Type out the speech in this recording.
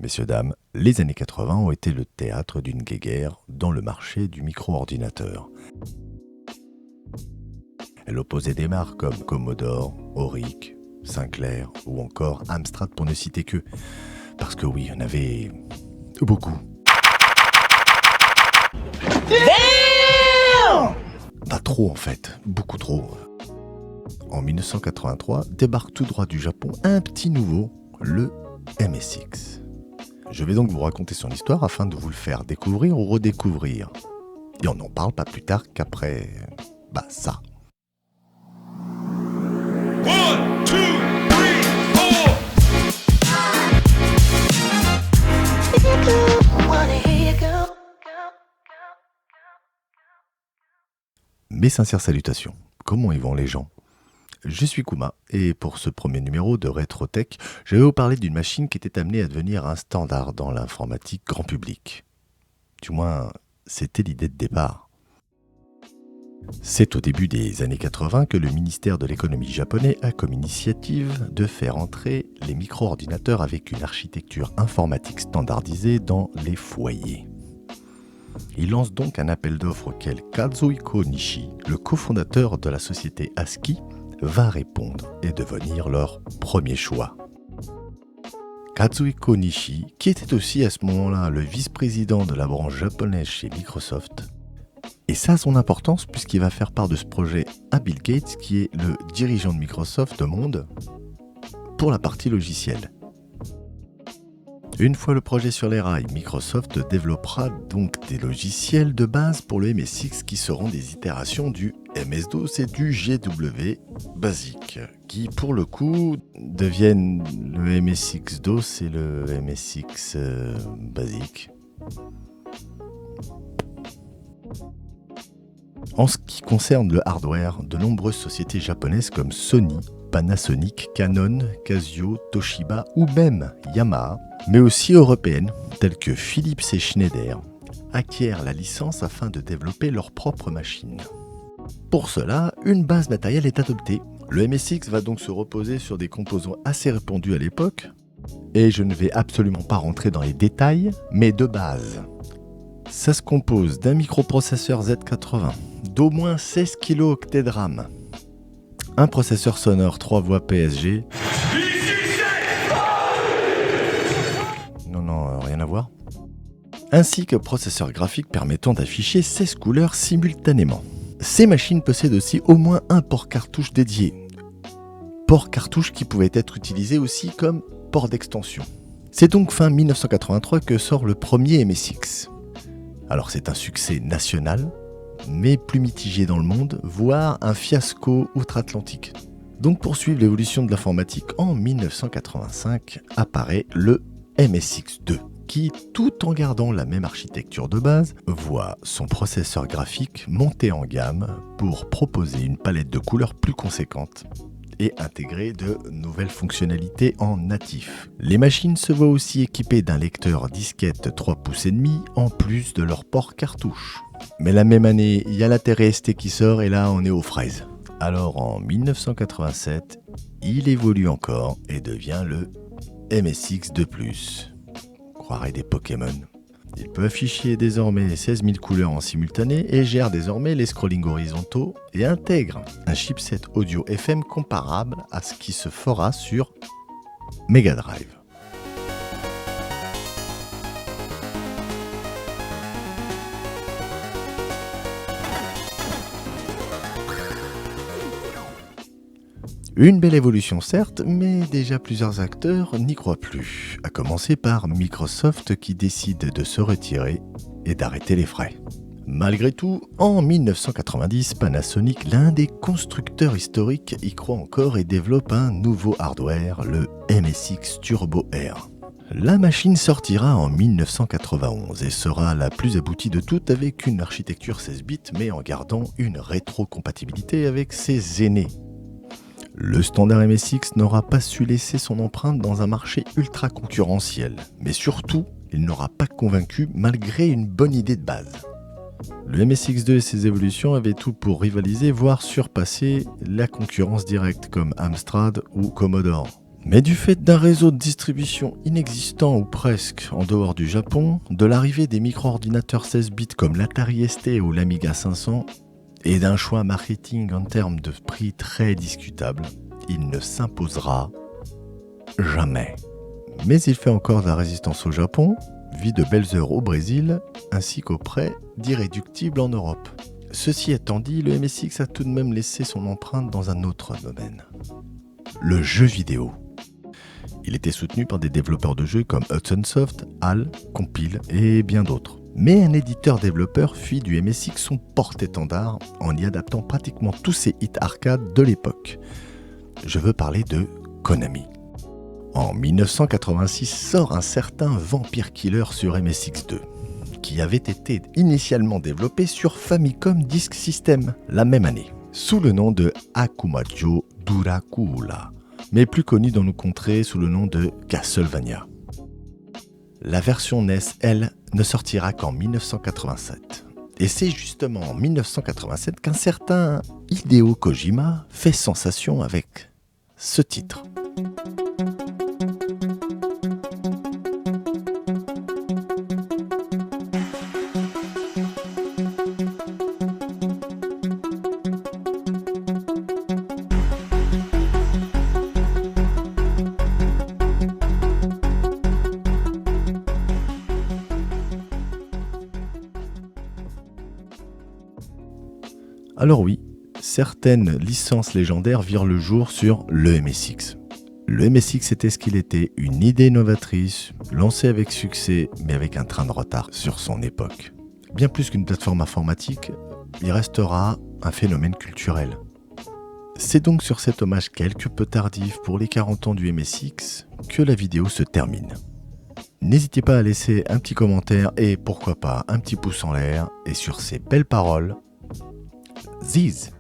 Messieurs, dames, les années 80 ont été le théâtre d'une guéguerre dans le marché du micro-ordinateur. Elle opposait des marques comme Commodore, Auric, Sinclair ou encore Amstrad pour ne citer que. Parce que oui, il y en avait beaucoup. Bah trop en fait, beaucoup trop. En 1983, débarque tout droit du Japon un petit nouveau, le MSX. Je vais donc vous raconter son histoire afin de vous le faire découvrir ou redécouvrir. Et on n'en parle pas plus tard qu'après... ça. 1, 2, 3, 4. Mes sincères salutations. Comment y vont les gens ? Je suis Kuma, et pour ce premier numéro de RetroTech, je vais vous parler d'une machine qui était amenée à devenir un standard dans l'informatique grand public. Du moins, c'était l'idée de départ. C'est au début des années 80 que le ministère de l'économie japonais a comme initiative de faire entrer les micro-ordinateurs avec une architecture informatique standardisée dans les foyers. Il lance donc un appel d'offres auquel Kazuhiko Nishi, le cofondateur de la société ASCII, va répondre et devenir leur premier choix. Kazuhiko Nishi, qui était aussi à ce moment-là le vice-président de la branche japonaise chez Microsoft, et ça a son importance puisqu'il va faire part de ce projet à Bill Gates, qui est le dirigeant de Microsoft au monde, pour la partie logicielle. Une fois le projet sur les rails, Microsoft développera donc des logiciels de base pour le MSX qui seront des itérations du MS-DOS et du GW Basic, qui pour le coup deviennent le MSX-DOS et le MSX Basic. En ce qui concerne le hardware, de nombreuses sociétés japonaises comme Sony, Panasonic, Canon, Casio, Toshiba ou même Yamaha, mais aussi européennes telles que Philips et Schneider, acquièrent la licence afin de développer leurs propres machines. Pour cela, une base matérielle est adoptée. Le MSX va donc se reposer sur des composants assez répandus à l'époque, et je ne vais absolument pas rentrer dans les détails, mais de base. Ça se compose d'un microprocesseur Z80, d'au moins 16 kilo-octets de RAM, un processeur sonore 3 voies PSG. Non, rien à voir. Ainsi que processeur graphique permettant d'afficher 16 couleurs simultanément. Ces machines possèdent aussi au moins un port cartouche dédié. Port cartouche qui pouvait être utilisé aussi comme port d'extension. C'est donc fin 1983 que sort le premier MSX. Alors c'est un succès national, mais plus mitigé dans le monde, voire un fiasco outre-Atlantique. Donc pour suivre l'évolution de l'informatique, en 1985 apparaît le MSX2, qui, tout en gardant la même architecture de base, voit son processeur graphique monter en gamme pour proposer une palette de couleurs plus conséquente et intégrer de nouvelles fonctionnalités en natif. Les machines se voient aussi équipées d'un lecteur disquette 3 pouces et demi en plus de leur port cartouche. Mais la même année, il y a la TRS-T qui sort et là on est aux fraises. Alors en 1987, il évolue encore et devient le MSX2+. Croirait des Pokémon. Il peut afficher désormais 16 000 couleurs en simultané et gère désormais les scrollings horizontaux et intègre un chipset audio FM comparable à ce qui se fera sur Mega Drive. Une belle évolution certes, mais déjà plusieurs acteurs n'y croient plus, à commencer par Microsoft qui décide de se retirer et d'arrêter les frais. Malgré tout, en 1990, Panasonic, l'un des constructeurs historiques, y croit encore et développe un nouveau hardware, le MSX Turbo R. La machine sortira en 1991 et sera la plus aboutie de toutes avec une architecture 16 bits mais en gardant une rétrocompatibilité avec ses aînés. Le standard MSX n'aura pas su laisser son empreinte dans un marché ultra concurrentiel, mais surtout, il n'aura pas convaincu malgré une bonne idée de base. Le MSX2 et ses évolutions avaient tout pour rivaliser, voire surpasser la concurrence directe comme Amstrad ou Commodore. Mais du fait d'un réseau de distribution inexistant ou presque en dehors du Japon, de l'arrivée des micro-ordinateurs 16 bits comme l'Atari ST ou l'Amiga 500, et d'un choix marketing en termes de prix très discutable, il ne s'imposera jamais. Mais il fait encore de la résistance au Japon, vit de belles heures au Brésil, ainsi qu'auprès d'irréductibles en Europe. Ceci étant dit, le MSX a tout de même laissé son empreinte dans un autre domaine. Le jeu vidéo. Il était soutenu par des développeurs de jeux comme Hudson Soft, HAL, Compile et bien d'autres. Mais un éditeur-développeur fit du MSX son porte-étendard en y adaptant pratiquement tous ses hits arcade de l'époque. Je veux parler de Konami. En 1986 sort un certain Vampire Killer sur MSX2, qui avait été initialement développé sur Famicom Disk System la même année, sous le nom de Akumajo Durakula, mais plus connu dans nos contrées sous le nom de Castlevania. La version NES, elle, ne sortira qu'en 1987. Et c'est justement en 1987 qu'un certain Hideo Kojima fait sensation avec ce titre. Alors oui, certaines licences légendaires virent le jour sur le MSX. Le MSX était ce qu'il était, une idée novatrice, lancée avec succès, mais avec un train de retard sur son époque. Bien plus qu'une plateforme informatique, il restera un phénomène culturel. C'est donc sur cet hommage quelque peu tardif pour les 40 ans du MSX que la vidéo se termine. N'hésitez pas à laisser un petit commentaire et pourquoi pas un petit pouce en l'air, et sur ces belles paroles, Ziz.